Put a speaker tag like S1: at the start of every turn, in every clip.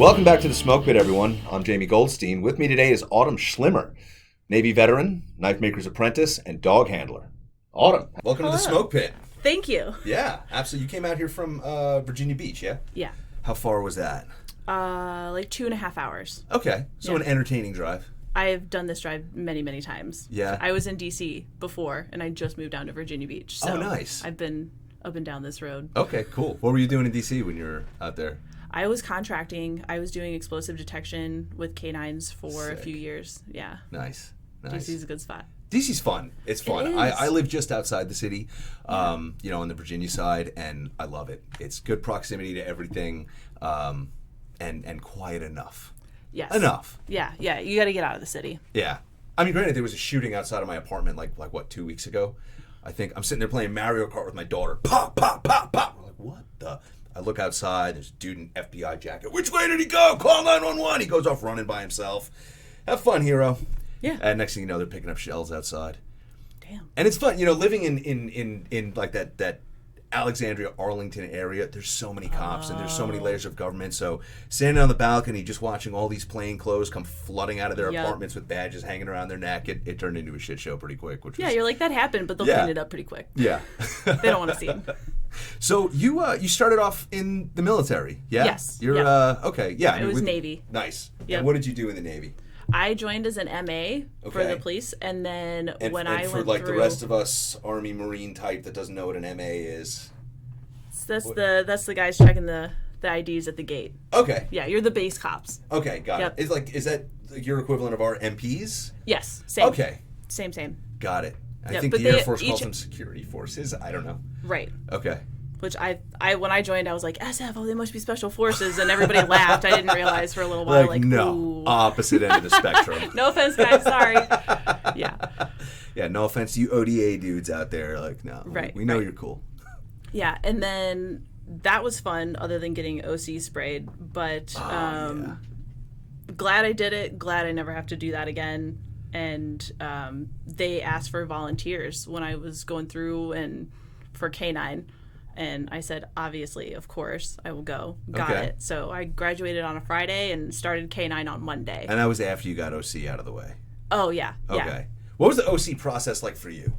S1: Welcome back to the Smoke Pit, everyone. I'm Jamie Goldstein. With me today is Autumn Schlimmer, Navy veteran, knife maker's apprentice, and dog handler. Autumn, welcome to the Smoke Pit.
S2: Thank you.
S1: Yeah, absolutely. You came out here from Virginia Beach, yeah?
S2: Yeah.
S1: How far was that?
S2: Like 2.5 hours.
S1: Okay, so an entertaining drive.
S2: I've done this drive many, many times.
S1: Yeah.
S2: I was in D.C. before, and I just moved down to Virginia Beach. So
S1: nice.
S2: I've been up and down this road.
S1: Okay, cool. What were you doing in D.C. when you were out there?
S2: I was contracting. I was doing explosive detection with canines for
S1: Sick.
S2: a few years. Yeah.
S1: Nice.
S2: D.C.'s a good spot.
S1: DC's fun. It's fun.
S2: It is.
S1: I live just outside the city, on the Virginia side, and I love it. It's good proximity to everything, and quiet enough.
S2: Yes.
S1: Enough.
S2: Yeah. You got to get out of the city.
S1: Yeah. I mean, granted, there was a shooting outside of my apartment like what, 2 weeks ago? I think I'm sitting there playing Mario Kart with my daughter. Pop, pop, pop, pop. I'm like, what the? I look outside. There's a dude in FBI jacket. Which way did he go? Call 911. He goes off running by himself. Have fun, hero.
S2: Yeah.
S1: And next thing you know, they're picking up shells outside.
S2: Damn.
S1: And it's fun, living in like that Alexandria, Arlington area. There's so many cops and there's so many layers of government. So standing on the balcony, just watching all these plain clothes come flooding out of their apartments with badges hanging around their neck, it turned into a shit show pretty quick. Which was,
S2: You're like, that happened, but they'll clean it up pretty quick.
S1: Yeah.
S2: They don't want to see it.
S1: So you started off in the military, yeah?
S2: Yes.
S1: You're okay, yeah.
S2: It was Navy.
S1: Nice.
S2: Yep.
S1: And what did you do in the Navy?
S2: I joined as an MA for the police, and then when I went
S1: for
S2: through,
S1: the rest of us Army Marine type that doesn't know what an MA is.
S2: That's the guys checking the IDs at the gate.
S1: Okay.
S2: Yeah, you're the base cops.
S1: Okay, got
S2: Yep.
S1: it. Is that your equivalent of our MPs?
S2: Yes, same.
S1: Okay.
S2: Same.
S1: Got it. I
S2: Yep,
S1: think
S2: but
S1: the Air Force calls them security forces. I don't know.
S2: Right.
S1: Okay.
S2: Which I when I joined, I was like, SF, they must be special forces, and everybody laughed. I didn't realize for a little while,
S1: no,
S2: ooh.
S1: opposite end of the spectrum.
S2: No offense, guys, sorry. Yeah.
S1: Yeah, no offense to you ODA dudes out there. Like, no,
S2: right,
S1: we know you're cool.
S2: Yeah, and then that was fun, other than getting OC sprayed. But glad I did it. Glad I never have to do that again. And they asked for volunteers when I was going through and for K9. And I said, obviously, of course, I will go. Got it. So I graduated on a Friday and started K9 on Monday.
S1: And that was after you got OC out of the way.
S2: Oh, yeah.
S1: Okay.
S2: Yeah.
S1: What was the OC process like for you?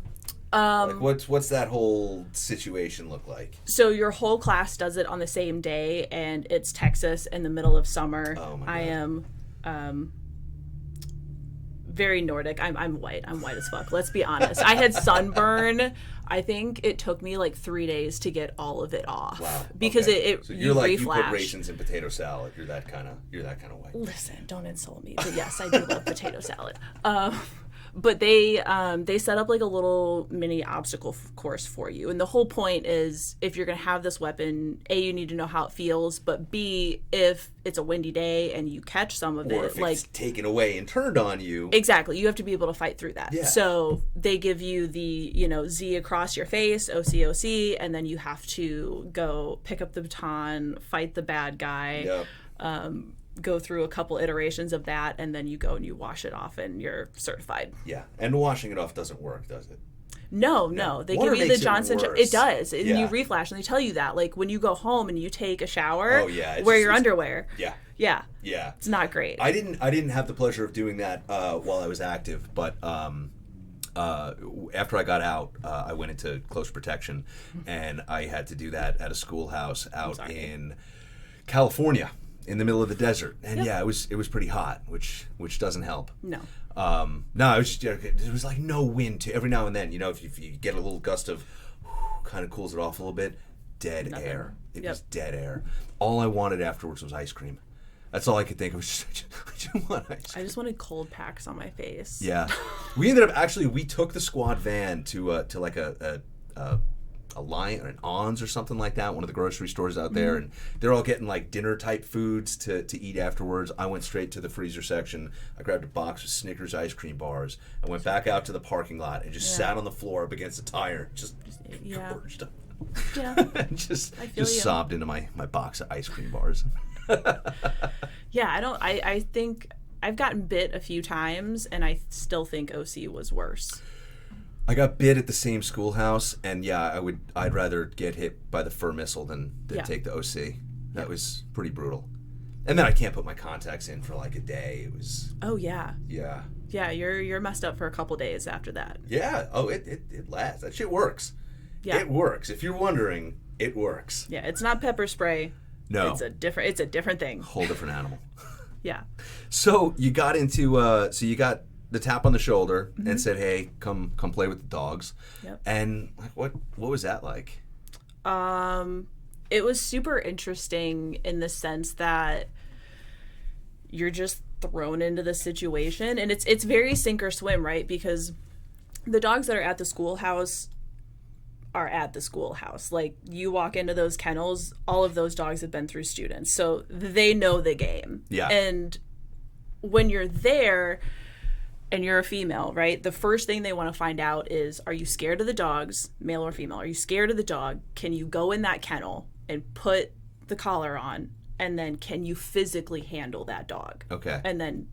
S1: What's that whole situation look like?
S2: So your whole class does it on the same day, and it's Texas in the middle of summer.
S1: Oh, my God.
S2: I am very Nordic. I'm white. I'm white as fuck. Let's be honest. I had sunburn. I think it took me like 3 days to get all of it off.
S1: Wow.
S2: Because it
S1: so you're like
S2: reflash.
S1: You put raisins in potato salad. You're that kind of white.
S2: Listen, don't insult me. But yes, I do love potato salad. But they set up like a little mini obstacle course for you. And the whole point is, if you're going to have this weapon, A, you need to know how it feels, but B, if it's a windy day and you catch some of
S1: or
S2: it,
S1: if
S2: like
S1: it's taken away and turned on you.
S2: Exactly. You have to be able to fight through that.
S1: Yeah.
S2: So they give you the, Z across your face, OCOC, and then you have to go pick up the baton, fight the bad guy.
S1: Yep.
S2: Go through a couple iterations of that, and then you go and you wash it off and you're certified.
S1: Yeah, and washing it off doesn't work, does it?
S2: No. They
S1: Water
S2: give you the Johnson. It does, and
S1: Yeah.
S2: you reflash, and they tell you that, like when you go home and you take a shower,
S1: it's
S2: wear your underwear.
S1: Yeah.
S2: Yeah. It's not great.
S1: I didn't have the pleasure of doing that while I was active, but after I got out, I went into close protection, and I had to do that at a schoolhouse out in California. In the middle of the desert, and it was pretty hot, which doesn't help.
S2: No,
S1: it was just there was like no wind to every now and then. If you get a little gust of, kind of cools it off a little bit. Dead air. It was dead air. All I wanted afterwards was ice cream. That's all I could think of. I just want ice cream.
S2: I just wanted cold packs on my face.
S1: Yeah, we ended up we took the squad van to like a Lion or an On's or something like that, one of the grocery stores out there, and they're all getting like dinner type foods to eat afterwards. I went straight to the freezer section. I grabbed a box of Snickers ice cream bars. I went back out to the parking lot and just sat on the floor up against a tire, just gorged.
S2: Yeah.
S1: And just sobbed into my box of ice cream bars.
S2: Yeah, I think I've gotten bit a few times, and I still think OC was worse.
S1: I got bit at the same schoolhouse, and I'd rather get hit by the fur missile than take the OC. That was pretty brutal. And then I can't put my contacts in for like a day. It was.
S2: Oh yeah.
S1: Yeah.
S2: Yeah, you're messed up for a couple days after that.
S1: Yeah. Oh, it lasts. That shit works.
S2: Yeah.
S1: It works. If you're wondering, it works.
S2: Yeah, it's not pepper spray.
S1: No.
S2: It's a different thing.
S1: Whole different animal.
S2: Yeah.
S1: So you got into you got the tap on the shoulder and said, "Hey, come play with the dogs."
S2: Yep.
S1: And like what was that like?
S2: It was super interesting in the sense that you're just thrown into the situation, and it's very sink or swim, right? Because the dogs that are at the schoolhouse are at the schoolhouse. Like, you walk into those kennels, all of those dogs have been through students, so they know the game.
S1: Yeah.
S2: And when you're there and you're a female, right, the first thing they want to find out is, are you scared of the dogs, male or female? Are you scared of the dog? Can you go in that kennel and put the collar on? And then can you physically handle that dog?
S1: Okay.
S2: And then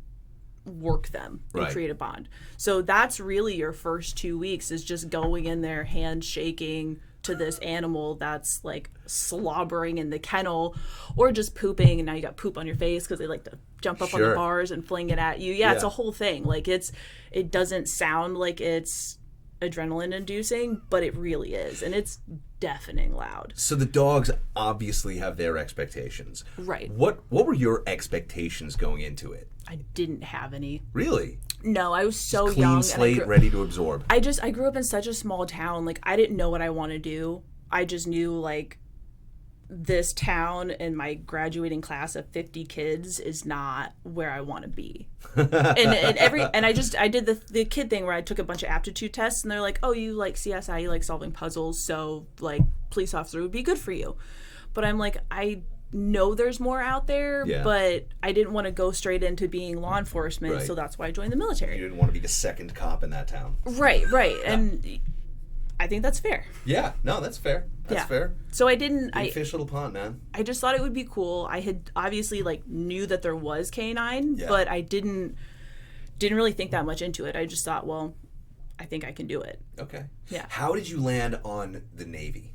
S2: work them and
S1: Right.
S2: create a bond. So that's really your first 2 weeks, is just going in there, hand shaking to this animal that's like slobbering in the kennel or just pooping, and now you got poop on your face because they like to jump up on
S1: Sure.
S2: the bars and fling it at you. Yeah, it's
S1: Yeah.
S2: a whole thing. Like, it doesn't sound like it's adrenaline inducing, but it really is, and it's deafening loud.
S1: So the dogs obviously have their expectations.
S2: Right.
S1: What were your expectations going into it?
S2: I didn't have any.
S1: Really?
S2: No, I was so
S1: Clean
S2: young.
S1: slate, ready to absorb.
S2: I grew up in such a small town. Like, I didn't know what I want to do. I just knew, like, this town and my graduating class of 50 kids is not where I want to be. and I did the kid thing where I took a bunch of aptitude tests, and they're like, oh, you like CSI, you like solving puzzles, so like police officer would be good for you. But I'm like, I know there's more out there,
S1: Yeah.
S2: but I didn't want to go straight into being law enforcement,
S1: Right.
S2: so that's why I joined the military.
S1: You didn't want to be the second cop in that town.
S2: Right. And I think that's fair.
S1: Yeah, no, that's fair. That's
S2: Yeah.
S1: fair.
S2: So I didn't.
S1: Big fish, little pond, man.
S2: I just thought it would be cool. I had obviously like knew that there was canine,
S1: Yeah.
S2: but I didn't really think that much into it. I just thought, well, I think I can do it.
S1: Okay.
S2: Yeah.
S1: How did you land on the Navy?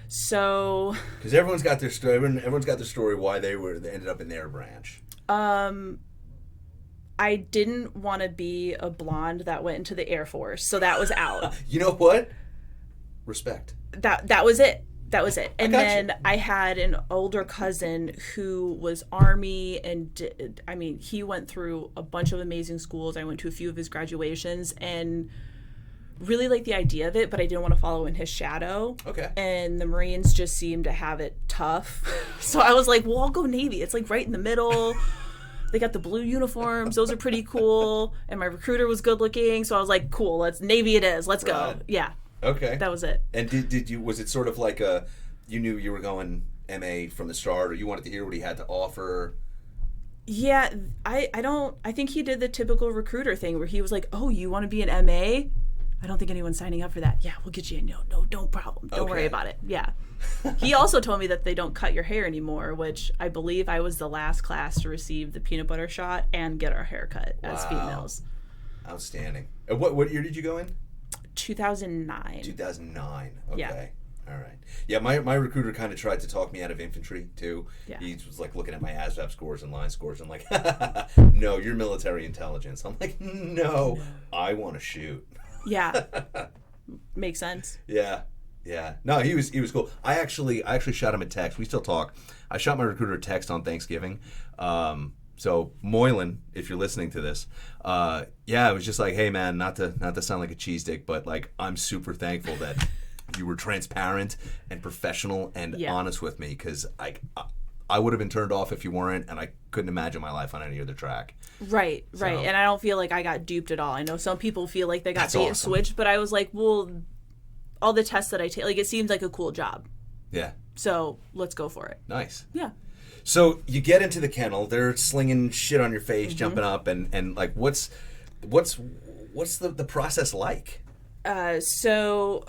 S2: So,
S1: Because everyone's got their story. Everyone's got their story why they ended up in their branch.
S2: I didn't want to be a blonde that went into the Air Force, so that was out.
S1: You know what? Respect.
S2: That was it. That was it. And
S1: gotcha.
S2: then I had an older cousin who was Army, and he went through a bunch of amazing schools. I went to a few of his graduations and really liked the idea of it, but I didn't want to follow in his shadow.
S1: Okay.
S2: And the Marines just seemed to have it tough. So I was like, well, I'll go Navy. It's like right in the middle. They got the blue uniforms. Those are pretty cool. And my recruiter was good looking. So I was like, cool, Navy it is. Let's go.
S1: Right.
S2: Yeah.
S1: Okay.
S2: That was it.
S1: And did you, was it sort of like you knew you were going MA from the start, or you wanted to hear what he had to offer?
S2: Yeah, I think he did the typical recruiter thing where he was like, oh, you want to be an MA? I don't think anyone's signing up for that. Yeah, we'll get you in. No problem. Don't worry about it. Yeah. He also told me that they don't cut your hair anymore, which I believe I was the last class to receive the peanut butter shot and get our hair cut as females.
S1: Outstanding. And what year did you go in?
S2: 2009.
S1: 2009. Okay.
S2: Yeah.
S1: All right. Yeah, my recruiter kind of tried to talk me out of infantry too.
S2: Yeah.
S1: He was like looking at my ASVAB scores and line scores and like, no, you're military intelligence. I'm like, no. I want to shoot.
S2: Yeah. Makes sense.
S1: Yeah. Yeah. No, he was cool. I actually shot him a text. We still talk. I shot my recruiter a text on Thanksgiving. So Moylan, if you're listening to this, it was just like, hey man, not to sound like a cheese dick, but like I'm super thankful that you were transparent and professional and honest with me, because I would have been turned off if you weren't, and I couldn't imagine my life on any other track.
S2: Right. And I don't feel like I got duped at all. I know some people feel like they got bait and switched, but I was like, well, all the tests that I take, like, it seems like a cool job.
S1: Yeah.
S2: So let's go for it.
S1: Nice.
S2: Yeah.
S1: So you get into the kennel, they're slinging shit on your face, jumping up, and like, what's the process like?
S2: So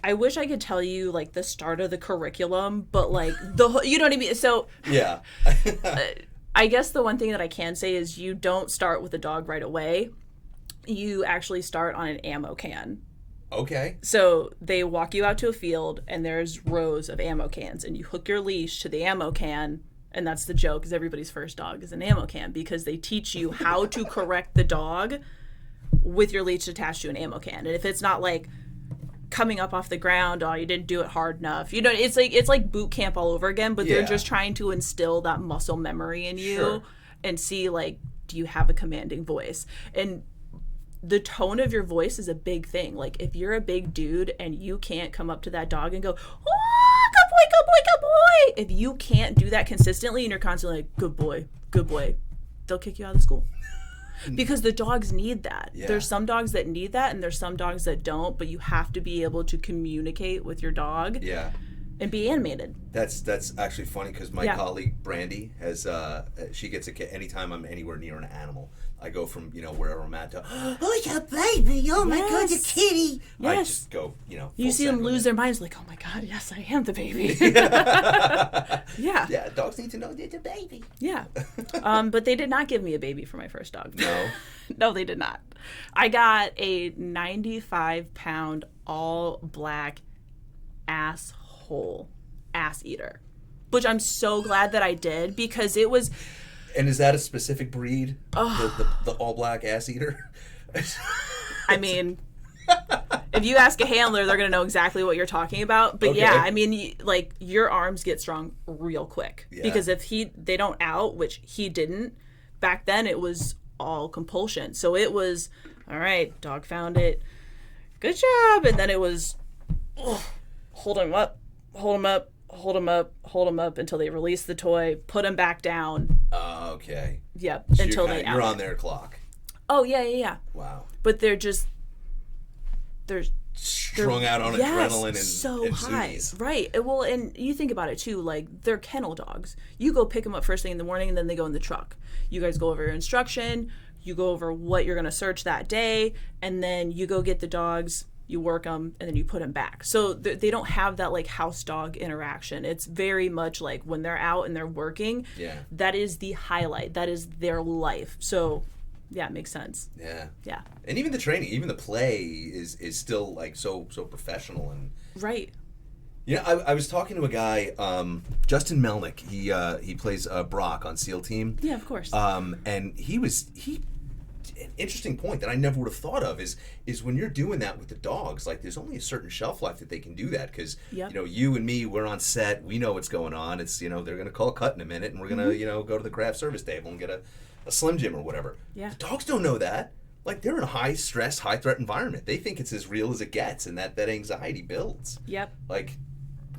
S2: I wish I could tell you like the start of the curriculum, but like you know what I mean? So
S1: Yeah.
S2: I guess the one thing that I can say is you don't start with a dog right away. You actually start on an ammo can.
S1: Okay.
S2: So they walk you out to a field and there's rows of ammo cans, and you hook your leash to the ammo can And that's the joke, is everybody's first dog is an ammo can, because they teach you how to correct the dog with your leash attached to an ammo can. And if it's not like coming up off the ground, oh, you didn't do it hard enough. You know, it's like boot camp all over again, but they're just trying to instill that muscle memory in you and see, like, do you have a commanding voice? And the tone of your voice is a big thing. Like, if you're a big dude and you can't come up to that dog and go, oh, good boy, good boy, good boy. If you can't do that consistently and you're constantly like, good boy, they'll kick you out of the school. Because the dogs need that. Yeah. There's some dogs that need that, and there's some dogs that don't, but you have to be able to communicate with your dog. Yeah. And be animated. That's actually funny, because my colleague Brandy has she gets a anytime I'm anywhere near an animal, I go from wherever I'm at to, oh, it's a baby, oh my god, the kitty. Yes. I just go You see them lose their minds, like, oh my god, yes, I am the baby. Yeah, dogs need to know they're the baby. Yeah. But they did not give me a baby for my first dog. No. No, they did not. I got a 95-pound all black ass eater, which I'm so glad that I did, because it was. And is that a specific breed? The all black ass eater? I mean, if you ask a handler, they're gonna know exactly what you're talking about. But yeah, I mean, like, your arms get strong real quick, because if they don't out, which he didn't back then, it was all compulsion. So it was, all right, dog found it, good job, and then it was, hold him up, hold him up, hold him up, hold him up until they release the toy, put him back down. Okay. Yep. So until you're on their clock. Oh yeah. Wow. But they're strung out on adrenaline and so high. Zoomies. Right. Well, and you think about it too, like, they're kennel dogs. You go pick them up first thing in the morning, and then they go in the truck. You guys go over your instruction, you go over what you're going to search that day, and then you go get the dogs, you work them, and then you put them back. So they don't have that, like, house dog interaction. It's very much like when they're out and they're working, that is the highlight. That is their life. So, yeah, it makes sense. Yeah. Yeah. And even the training, even the play is still, like, so professional. And right. Yeah, I was talking to a guy, Justin Melnick. He plays Brock on SEAL Team. Yeah, of course. And an interesting point that I never would have thought of is when you're doing that with the dogs, like, there's only a certain shelf life that they can do that, because you and me, we're on set, we know what's going on. It's they're gonna call cut in a minute, and we're gonna go to the craft service table and get a Slim Jim or whatever. Yeah. The dogs don't know that. Like, they're in a high stress, high threat environment. They think it's as real as it gets, and that anxiety builds. Yep. Like,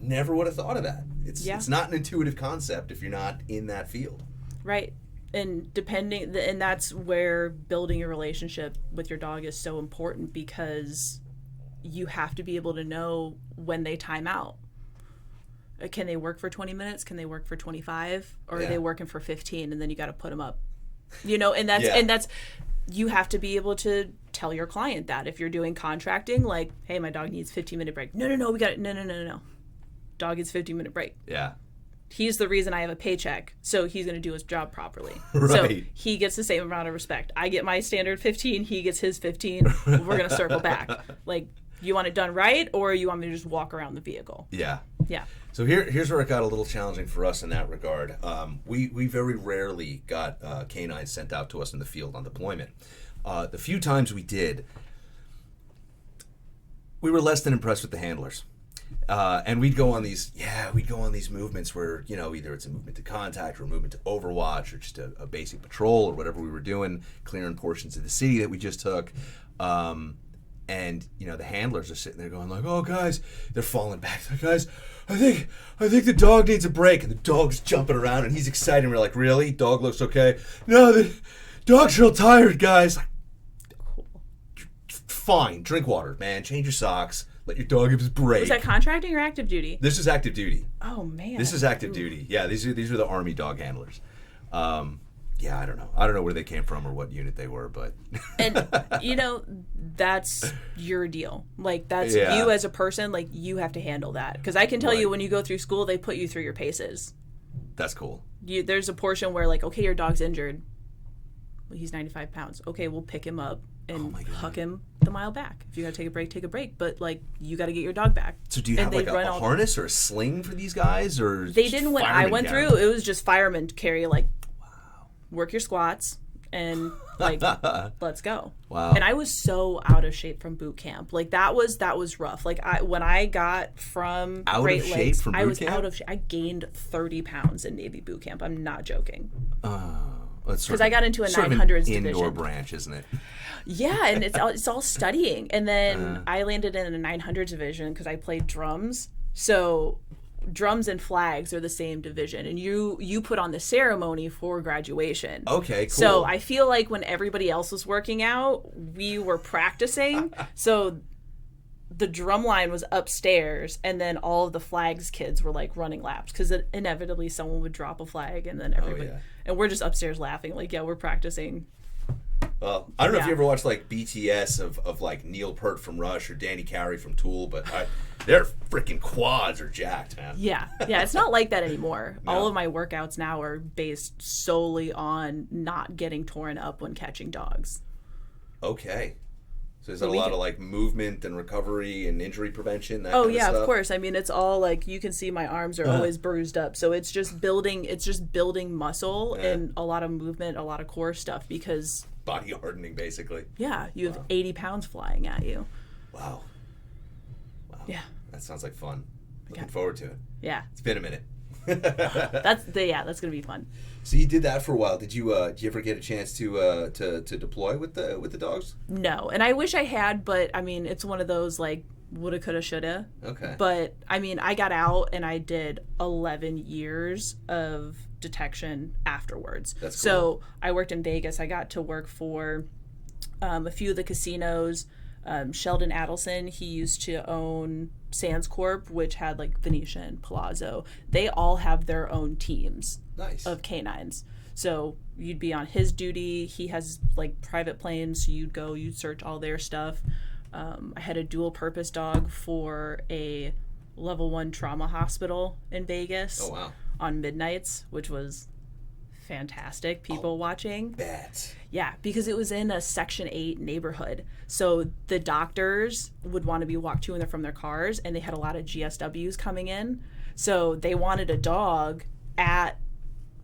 S2: never would have thought of that. It's not an intuitive concept if you're not in that field. Right. And and that's where building a relationship with your dog is so important, because you have to be able to know when they time out. Can they work for 20 minutes? Can they work for 25? Or are they working for 15, and then you got to put them up? And that's you have to be able to tell your client that if you're doing contracting, like, hey, my dog needs 15-minute break. No, we got it. No. Dog gets 15-minute break. Yeah. He's the reason I have a paycheck, so he's going to do his job properly. Right. So he gets the same amount of respect. I get my standard 15, he gets his 15. We're going to circle back. Like, you want it done right, or you want me to just walk around the vehicle? Yeah. Yeah. So here's where it got a little challenging for us in that regard. We very rarely got canines sent out to us in the field on deployment. The few times we did, we were less than impressed with the handlers. And we'd go on these movements where, either it's a movement to contact or a movement to overwatch or just a basic patrol or whatever we were doing, clearing portions of the city that we just took. And the handlers are sitting there going like, oh, guys, they're falling back. They're like, guys, I think the dog needs a break. And the dog's jumping around and he's excited. And we're like, really? Dog looks okay? No, the dog's real tired, guys. Like, fine, drink water, man. Change your socks. Let your dog have his break. Was that contracting or active duty? This is active duty. Oh, man. This is active duty. Yeah, these are the Army dog handlers. Yeah, I don't know. I don't know where they came from or what unit they were, but... And, that's your deal. Like, that's you as a person, like, you have to handle that. Because I can tell you, when you go through school, they put you through your paces. That's cool. There's a portion where, like, okay, your dog's injured. Well, he's 95 pounds. Okay, we'll pick him up. and huck him the mile back. If you got to take a break, take a break. But, like, you got to get your dog back.
S1: So do you have, like, a harness or a sling for these guys? Or
S2: they didn't when I went through. It was just firemen carry, like, work your squats and, like, let's go.
S1: Wow.
S2: And I was so out of shape from boot camp. Like, that was rough. Like, when I got from Great Lakes, I was out of shape. I gained 30 pounds in Navy boot camp. I'm not joking. Because I got into a 900s division.
S1: Indoor branch, isn't it?
S2: Yeah, and it's all studying. And then I landed in a 900s division because I played drums. So drums and flags are the same division, and you put on the ceremony for graduation.
S1: Okay, cool.
S2: So I feel like when everybody else was working out, we were practicing. So the drum line was upstairs, and then all of the flags kids were like running laps because inevitably someone would drop a flag, and then everybody and we're just upstairs laughing like, yeah, we're practicing.
S1: Well, I don't know if you ever watched like BTS of like Neil Peart from Rush or Danny Carey from Tool, but their freaking quads are jacked, man.
S2: Yeah, it's not like that anymore. No. All of my workouts now are based solely on not getting torn up when catching dogs.
S1: Okay. So is that a lot of like movement and recovery and injury prevention? That
S2: kind of stuff? Of course. I mean, it's all like, you can see my arms are always bruised up. So it's just building muscle and a lot of movement, a lot of core stuff because
S1: body hardening, basically.
S2: Yeah, you have 80 pounds flying at you.
S1: Wow.
S2: Yeah.
S1: That sounds like fun. Looking forward to it.
S2: Yeah.
S1: It's been a minute.
S2: That's gonna be fun.
S1: So you did that for a while. Did you ever get a chance to deploy with the dogs?
S2: No, and I wish I had, but I mean, it's one of those like woulda, coulda, shoulda.
S1: Okay.
S2: But I mean, I got out and I did 11 years of detection afterwards.
S1: That's cool.
S2: So I worked in Vegas. I got to work for a few of the casinos. Sheldon Adelson, he used to own Sands Corp, which had like Venetian, Palazzo. They all have their own teams of canines. So you'd be on his duty. He has like private planes. So you'd search all their stuff. I had a dual purpose dog for a level 1 trauma hospital in Vegas.
S1: Oh, wow.
S2: On midnights, which was fantastic. People watching.
S1: Bet.
S2: Yeah, because it was in a Section 8 neighborhood. So the doctors would want to be walked to and from their cars, and they had a lot of GSWs coming in. So they wanted a dog at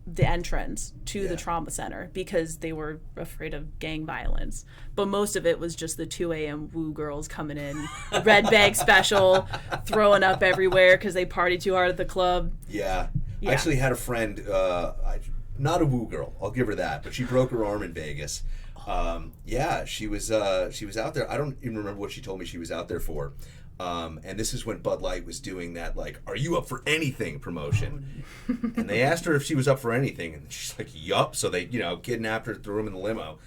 S2: the entrance to the trauma center because they were afraid of gang violence. But most of it was just the 2 a.m. woo girls coming in, red bag special, throwing up everywhere because they partied too hard at the club.
S1: Yeah. I actually had a friend, not a woo girl, I'll give her that, but she broke her arm in Vegas. She was out there. I don't even remember what she told me she was out there for. And this is when Bud Light was doing that, like, "Are you up for anything?" promotion. And they asked her if she was up for anything, and she's like, "Yup." So they, kidnapped her, threw her in the limo,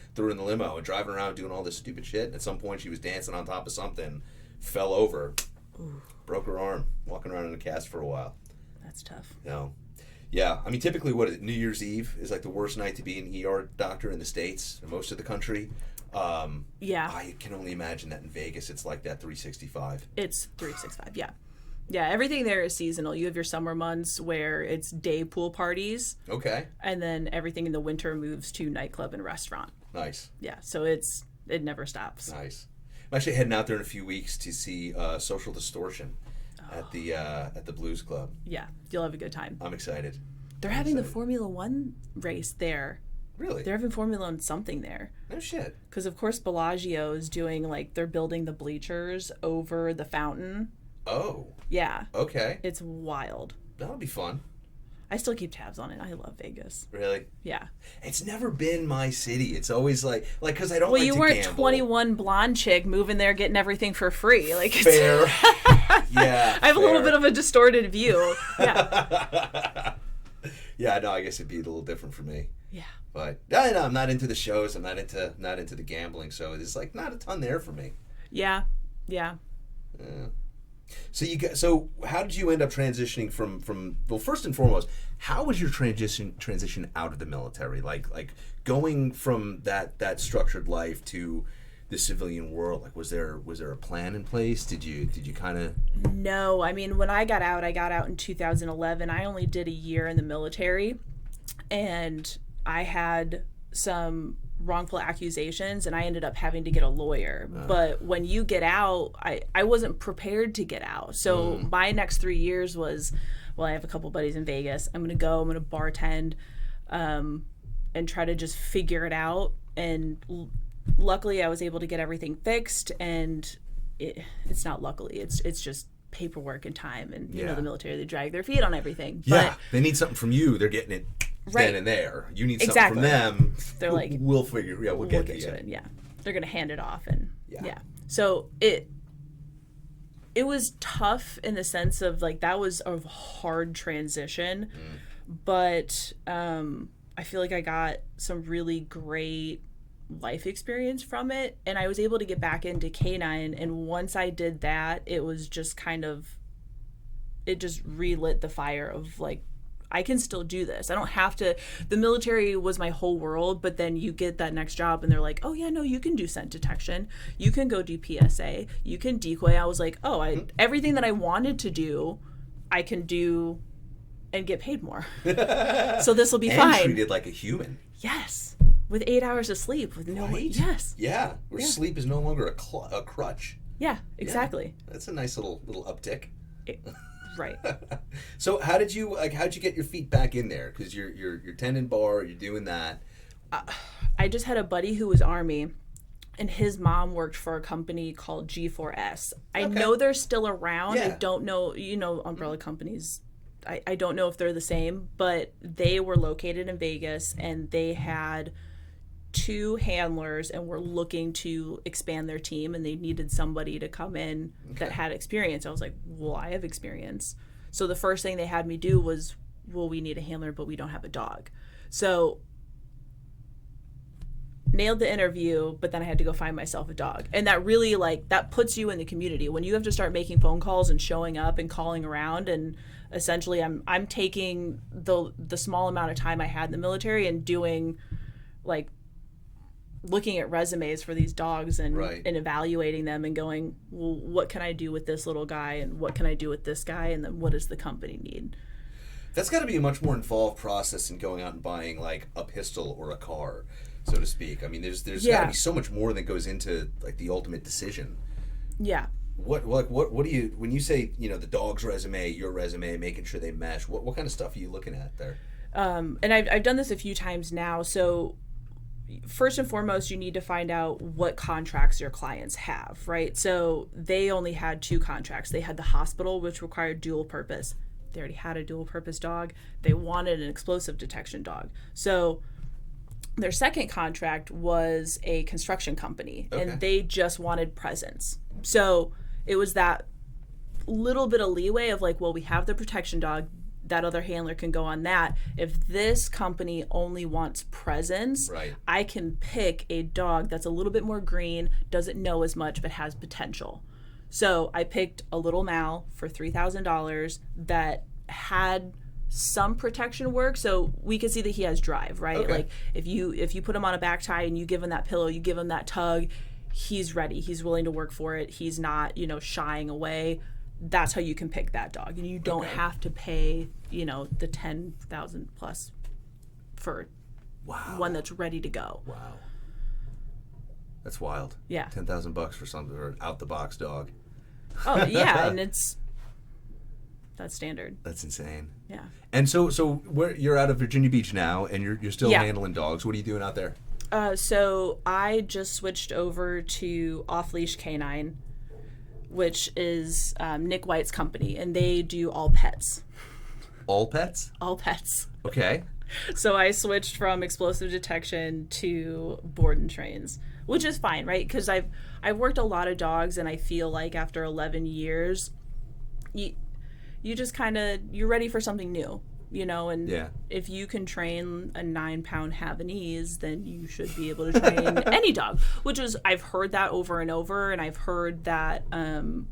S1: and driving around doing all this stupid shit. And at some point, she was dancing on top of something, fell over, broke her arm, walking around in a cast for a while.
S2: That's tough.
S1: No. Yeah, I mean, typically, what is it? New Year's Eve is like the worst night to be an ER doctor in the States, or most of the country. I can only imagine that in Vegas it's like that 365.
S2: It's 365, yeah. Yeah, everything there is seasonal. You have your summer months where it's day pool parties.
S1: Okay.
S2: And then everything in the winter moves to nightclub and restaurant.
S1: Nice.
S2: Yeah, so it never stops.
S1: Nice. I'm actually heading out there in a few weeks to see Social Distortion at the Blues Club.
S2: Yeah, you'll have a good time.
S1: I'm excited.
S2: They're having the Formula One race there.
S1: Really?
S2: They're having Formula One something there.
S1: No shit.
S2: Because, of course, Bellagio is doing, like, they're building the bleachers over the fountain.
S1: Oh.
S2: Yeah.
S1: Okay.
S2: It's wild.
S1: That'll be fun.
S2: I still keep tabs on it. I love Vegas.
S1: Really?
S2: Yeah.
S1: It's never been my city. It's always because I don't like to gamble.
S2: Well, you weren't 21 blonde chick moving there getting everything for free. Like, it's...
S1: Fair. Yeah.
S2: I have a little bit of a distorted view. Yeah.
S1: Yeah, no, I guess it'd be a little different for me.
S2: Yeah.
S1: But I'm not into the shows. I'm not into the gambling. So it's like not a ton there for me.
S2: Yeah. Yeah.
S1: So how did you end up transitioning from well, first and foremost, how was your transition out of the military? Like going from that structured life to the civilian world. Like was there a plan in place? Did you kind of?
S2: No, I mean when I got out in 2011. I only did a year in the military, and I had some wrongful accusations, and I ended up having to get a lawyer. But when you get out, I wasn't prepared to get out. So my next 3 years was, well, I have a couple buddies in Vegas. I'm going to bartend and try to just figure it out. And luckily I was able to get everything fixed, and it's not luckily, it's just paperwork and time, and you know, the military, they drag their feet on everything.
S1: Yeah,
S2: but
S1: they need something from you, they're getting it
S2: right
S1: then and there. You need something from them,
S2: they're like,
S1: we'll get
S2: to
S1: it.
S2: it. Yeah, they're gonna hand it off, and so it was tough in the sense of like, that was a hard transition, but I feel like I got some really great life experience from it, and I was able to get back into canine. And once I did that, it was just kind of, it just relit the fire of like, I can still do this. I don't have to. The military was my whole world, but then you get that next job and they're like, oh yeah, no, you can do scent detection, you can go do PSA, you can decoy. I was like, oh, everything that I wanted to do, I can do and get paid more. So this will be fine.
S1: And treated like a human.
S2: Yes. With 8 hours of sleep, with no yes,
S1: yeah, where sleep is no longer a crutch.
S2: Yeah, exactly.
S1: Yeah, that's a nice little uptick.
S2: Right.
S1: So how'd you get your feet back in there? Because you're tending bar, you're doing that.
S2: I just had a buddy who was Army, and his mom worked for a company called G4S. I know they're still around. Yeah. I don't know, umbrella companies. I don't know if they're the same, but they were located in Vegas, and they had 2 handlers and were looking to expand their team, and they needed somebody to come in that had experience. I was like, well, I have experience. So the first thing they had me do was, well, we need a handler, but we don't have a dog. So nailed the interview, but then I had to go find myself a dog. And that really, like, that puts you in the community when you have to start making phone calls and showing up and calling around. And essentially I'm taking the small amount of time I had in the military and doing, like, looking at resumes for these dogs and evaluating them and going, well, what can I do with this little guy, and what can I do with this guy, and then what does the company need?
S1: That's got to be a much more involved process than going out and buying like a pistol or a car, so to speak. I mean, there's got to be so much more that goes into like the ultimate decision.
S2: Yeah.
S1: What do you, when you say, the dog's resume, your resume, making sure they mesh, what kind of stuff are you looking at there?
S2: And I've done this a few times now. So first and foremost, you need to find out what contracts your clients have, right? So they only had 2 contracts. They had the hospital, which required dual purpose. They already had a dual purpose dog. They wanted an explosive detection dog. So their second contract was a construction company, and they just wanted presence. So it was that little bit of leeway of like, well, we have the protection dog, that other handler can go on that. If this company only wants presence, I can pick a dog that's a little bit more green, doesn't know as much, but has potential. So I picked a little Mal for $3,000 that had some protection work, so we could see that he has drive, right? Like if you put him on a back tie and you give him that pillow, you give him that tug, he's ready, he's willing to work for it, he's not shying away. That's how you can pick that dog, and you don't have to pay the $10,000 plus for one that's ready to go.
S1: Wow, that's wild.
S2: Yeah,
S1: $10,000 for something, or an out the box dog.
S2: Oh yeah, and that's standard.
S1: That's insane.
S2: Yeah.
S1: And so you're out of Virginia Beach now, and you're still handling dogs. What are you doing out there?
S2: So I just switched over to Off Leash Canine, which is Nick White's company, and they do all pets.
S1: All pets?
S2: All pets.
S1: Okay.
S2: So I switched from explosive detection to board and trains, which is fine, right? Because I've worked a lot of dogs, and I feel like after 11 years, you just kind of, you're ready for something new, and if you can train a 9-pound Havanese, then you should be able to train any dog, which is, I've heard that over and over, and I've heard that, the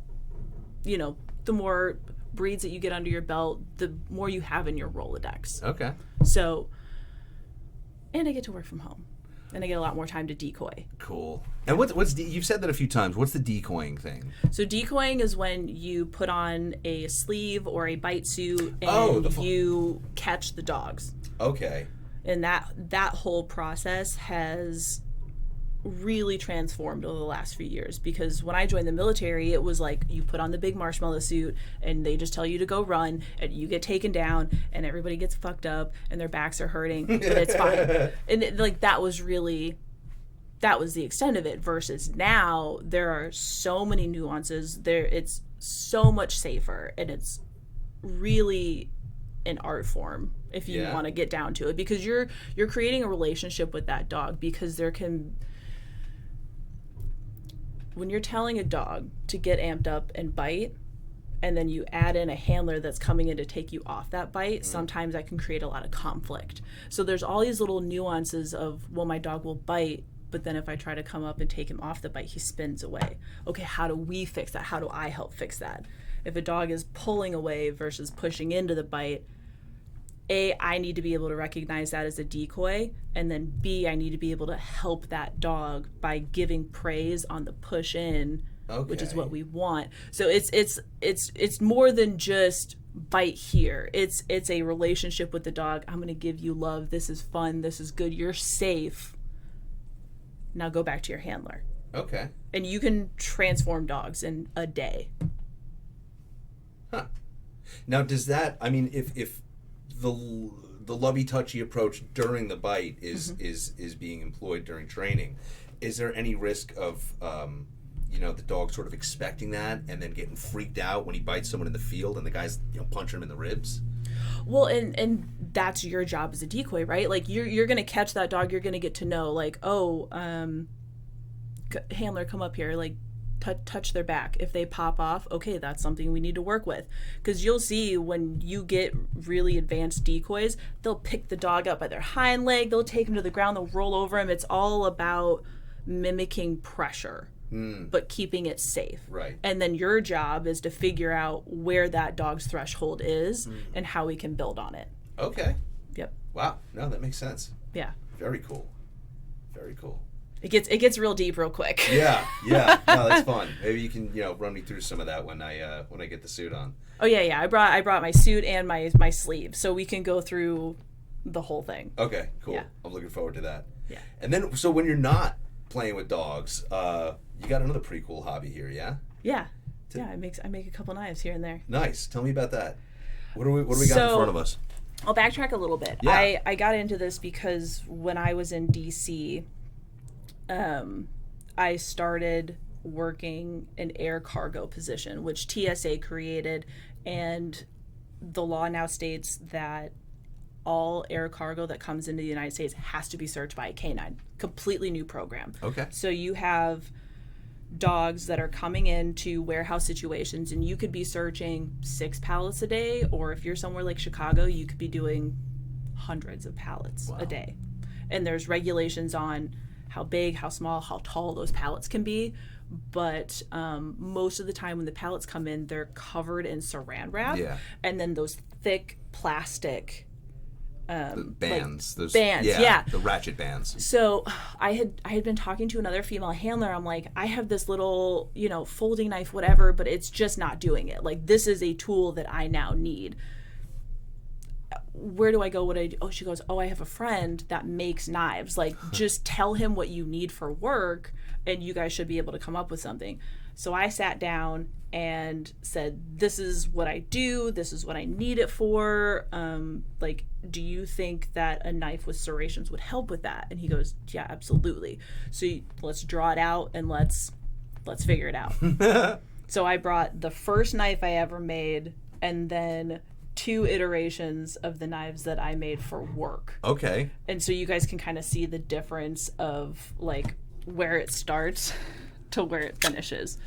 S2: more breeds that you get under your belt, the more you have in your Rolodex.
S1: Okay.
S2: So, and I get to work from home, and I get a lot more time to decoy.
S1: Cool. And what's you've said that a few times. What's the decoying thing?
S2: So decoying is when you put on a sleeve or a bite suit and you catch the dogs.
S1: Okay.
S2: And that whole process has really transformed over the last few years, because when I joined the military, it was like you put on the big marshmallow suit and they just tell you to go run and you get taken down and everybody gets fucked up and their backs are hurting, but it's fine. And that was the extent of it, versus now there are so many nuances there. It's so much safer, and it's really an art form if you want to get down to it, because you're creating a relationship with that dog, because when you're telling a dog to get amped up and bite, and then you add in a handler that's coming in to take you off that bite, sometimes that can create a lot of conflict. So there's all these little nuances of, well, my dog will bite, but then if I try to come up and take him off the bite, he spins away. Okay, how do we fix that? How do I help fix that? If a dog is pulling away versus pushing into the bite, A, I need to be able to recognize that as a decoy, and then B, I need to be able to help that dog by giving praise on the push in, which is what we want. So it's more than just bite here. It's a relationship with the dog. I'm going to give you love. This is fun. This is good. You're safe. Now go back to your handler. Okay. And you can transform dogs in a day.
S1: Huh. Now, does that, I mean, if the lovey touchy approach during the bite is being employed during training, is there any risk of the dog sort of expecting that and then getting freaked out when he bites someone in the field and the guy's punching him in the ribs?
S2: Well, and that's your job as a decoy, right? Like you're going to catch that dog. You're going to get to know, like, handler, come up here, like touch their back. If they pop off, okay, that's something we need to work with. Because you'll see when you get really advanced decoys, they'll pick the dog up by their hind leg, they'll take him to the ground, they'll roll over him. It's all about mimicking pressure, but keeping it safe. Right. And then your job is to figure out where that dog's threshold is and how we can build on it.
S1: Okay.
S2: Yep.
S1: Wow. No, that makes sense.
S2: Yeah.
S1: Very cool. Very cool.
S2: It gets real deep real quick.
S1: Yeah. No, that's fun. Maybe you can run me through some of that when I get the suit on.
S2: Oh yeah. I brought my suit and my sleeve, so we can go through the whole thing.
S1: Okay. Cool. Yeah. I'm looking forward to that.
S2: Yeah.
S1: And then, so when you're not playing with dogs, you got another pretty cool hobby here, yeah?
S2: Yeah. I make a couple knives here and there.
S1: Nice. Tell me about that. What do we got in front of us?
S2: I'll backtrack a little bit. Yeah. I got into this because when I was in DC, I started working an air cargo position, which TSA created, and the law now states that all air cargo that comes into the United States has to be searched by a canine. Completely new program. Okay. So you have dogs that are coming into warehouse situations, and you could be searching 6 pallets a day, or if you're somewhere like Chicago, you could be doing hundreds of pallets a day. And there's regulations on how big, how small, how tall those pallets can be. But most of the time when the pallets come in, they're covered in saran wrap. Yeah. And then those thick plastic
S1: the bands,
S2: those bands, yeah,
S1: the ratchet bands.
S2: So I had been talking to another female handler. I'm like, I have this little, folding knife, whatever, but it's just not doing it. Like, this is a tool that I now need. Where do I go? What do I do? Oh, she goes, I have a friend that makes knives. Like, just tell him what you need for work, and you guys should be able to come up with something. So I sat down and said, this is what I do. This is what I need it for. Do you think that a knife with serrations would help with that? And he goes, yeah, absolutely. So let's draw it out and let's figure it out. So I brought the first knife I ever made, and then 2 iterations of the knives that I made for work. Okay. And so you guys can kind of see the difference of like where it starts to where it finishes.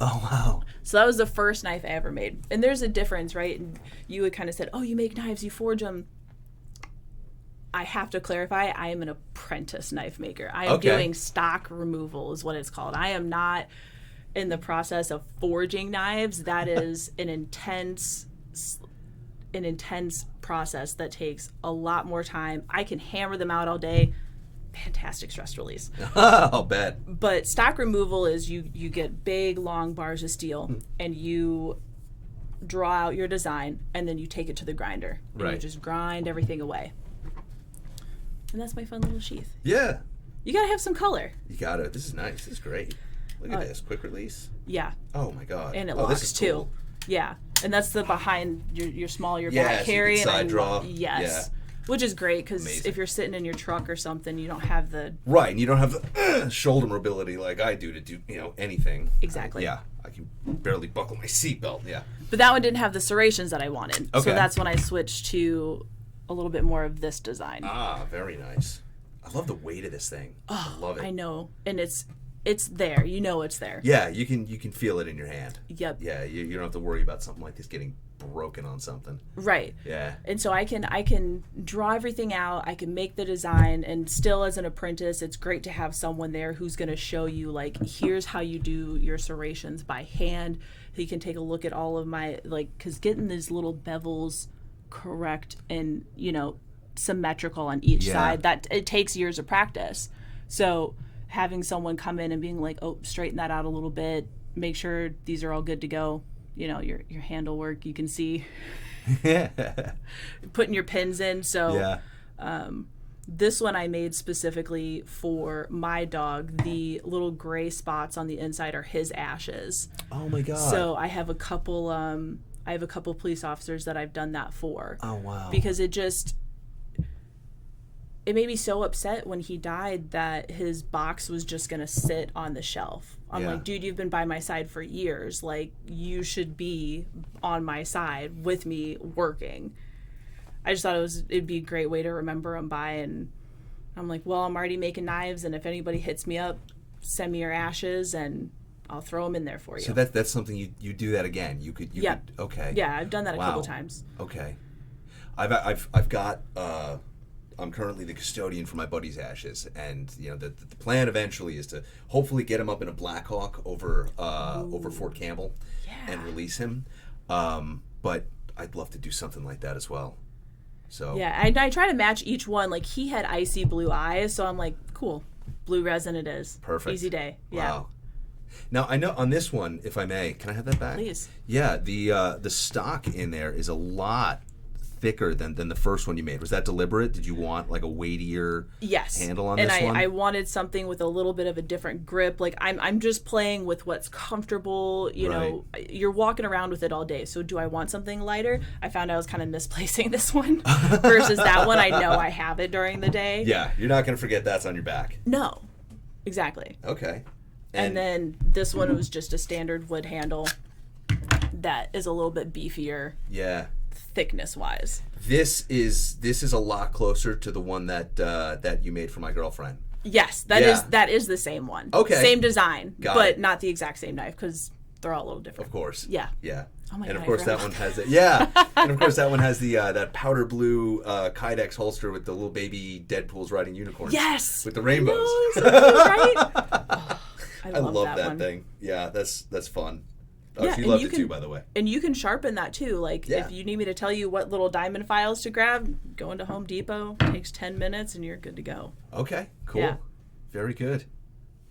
S1: Oh, wow.
S2: So that was the first knife I ever made. And there's a difference, right? And you had kind of said, you make knives, you forge them. I have to clarify, I am an apprentice knife maker. I am doing stock removal is what it's called. I am not in the process of forging knives. That is an intense process that takes a lot more time. I can hammer them out all day. Fantastic stress release.
S1: I'll bet.
S2: But stock removal is you get big, long bars of steel, and you draw out your design, and then you take it to the grinder. And you just grind everything away. And that's my fun little sheath.
S1: Yeah.
S2: You gotta have some color.
S1: You gotta. This is nice. This is great. Look at this. Quick release.
S2: Yeah.
S1: Oh my god.
S2: And it
S1: this
S2: locks
S1: is
S2: too.
S1: cool.
S2: Yeah. And that's the behind your small, your
S1: Yeah,
S2: back
S1: so you
S2: carry.
S1: can side
S2: and
S1: draw.
S2: Yes.
S1: Yeah.
S2: Which is great because
S1: Amazing.
S2: if you're sitting in your truck or something, you don't have the...
S1: Right, and you don't have the shoulder mobility like I do to do, anything.
S2: Exactly.
S1: Yeah, I can barely buckle my seatbelt, yeah.
S2: But that one didn't have the serrations that I wanted.
S1: Okay.
S2: So that's when I switched to a little bit more of this design.
S1: Ah, very nice. I love the weight of this thing. I love it.
S2: I know. And it's there. You know it's there.
S1: Yeah, you can feel it in your hand.
S2: Yep.
S1: Yeah, you don't have to worry about something like this getting broken on something.
S2: Right.
S1: Yeah.
S2: And so I can draw everything out, I can make the design, and still as an apprentice, it's great to have someone there who's going to show you, like, here's how you do your serrations by hand. He can take a look at all of my, because getting these little bevels correct and, symmetrical on each side, that it takes years of practice. So having someone come in and being like, oh, straighten that out a little bit, make sure these are all good to go. Your handle work, you can see putting your pins in. So this one I made specifically for my dog. The little gray spots on the inside are his ashes.
S1: Oh my god.
S2: So I have a couple police officers that I've done that for.
S1: Oh wow.
S2: Because it made me so upset when he died that his box was just going to sit on the shelf. I'm like, dude, you've been by my side for years. Like, you should be on my side with me working. I just thought it'd be a great way to remember him by. And I'm like, well, I'm already making knives, and if anybody hits me up, send me your ashes, and I'll throw them in there for you.
S1: So that's something you do that again. You could okay.
S2: Yeah, I've done that a couple times.
S1: Okay. I've got I'm currently the custodian for my buddy's ashes, and the plan eventually is to hopefully get him up in a Black Hawk over Fort Campbell and release him. But I'd love to do something like that as well. So
S2: yeah, I try to match each one. Like, he had icy blue eyes, so I'm like, cool, blue resin it is.
S1: Perfect.
S2: Easy day. Yeah.
S1: Wow. Now I know on this one, if I may, can I have that back?
S2: Please.
S1: Yeah, the stock in there is a lot thicker than the first one you made. Was that deliberate? Did you want like a weightier handle on this one?
S2: And I wanted something with a little bit of a different grip. Like, I'm just playing with what's comfortable. You're walking around with it all day. So do I want something lighter? I found I was kind of misplacing this one versus that one. I know I have it during the day.
S1: Yeah, you're not going to forget that's on your back.
S2: No, exactly.
S1: Okay.
S2: And then this one was just a standard wood handle that is a little bit beefier.
S1: Yeah.
S2: Thickness wise,
S1: this is a lot closer to the one that you made for my girlfriend.
S2: Yes, that is the same one.
S1: Okay,
S2: same design, but
S1: it.
S2: not the exact same knife because they're all a little different.
S1: Of course.
S2: Yeah.
S1: Oh
S2: my
S1: and
S2: God,
S1: of course that one has it. And of course that one has the that powder blue Kydex holster with the little baby Deadpool's riding unicorns.
S2: Yes.
S1: With the rainbows.
S2: No, so cool, right? Oh, I love
S1: that
S2: one.
S1: thing. Yeah, that's fun. Oh,
S2: Yeah,
S1: she
S2: and
S1: loved
S2: you
S1: it too, by the way.
S2: And you can sharpen that too. Like, if you need me to tell you what little diamond files to grab, go into Home Depot. Takes 10 minutes and you're good to go.
S1: Okay, cool.
S2: Yeah.
S1: Very good.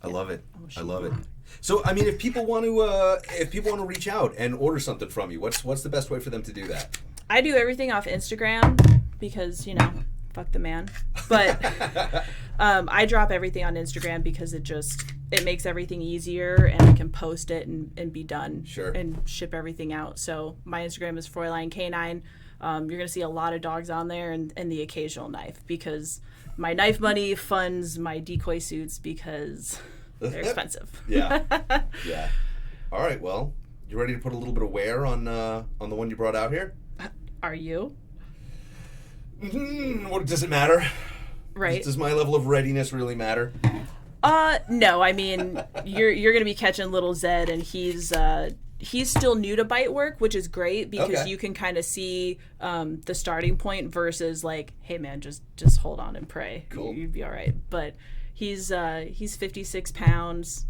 S1: I love it. I love it. So, I mean, if people want to reach out and order something from you, what's the best way for them to do that?
S2: I do everything off Instagram because, fuck the man. But I drop everything on Instagram because it makes everything easier, and I can post it and be done.
S1: Sure.
S2: And ship everything out. So my Instagram is Fräulein K9. You're going to see a lot of dogs on there and the occasional knife, because my knife money funds my decoy suits because they're expensive.
S1: Yeah. All right, well, you ready to put a little bit of wear on the one you brought out here?
S2: Are you?
S1: What does it matter?
S2: Right.
S1: Does my level of readiness really matter?
S2: No. I mean, you're gonna be catching little Zed, and he's still new to bite work, which is great because you can kind of see the starting point versus like, hey man, just hold on and pray.
S1: Cool.
S2: You'd be all right. But he's 56 pounds,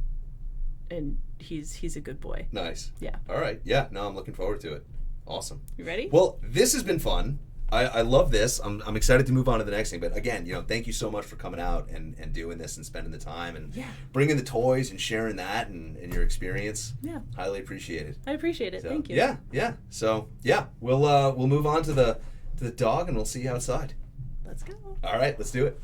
S2: and he's a good boy.
S1: Nice.
S2: Yeah.
S1: All right. Yeah. No, I'm looking forward to it. Awesome.
S2: You ready?
S1: Well, this has been fun. I love this. I'm excited to move on to the next thing. But again, thank you so much for coming out and doing this and spending the time and bringing the toys and sharing that and your experience.
S2: Yeah.
S1: Highly appreciated.
S2: I appreciate it.
S1: So,
S2: Thank you.
S1: Yeah. So we'll move on to the dog and we'll see you outside.
S2: Let's go.
S1: All right, let's do it.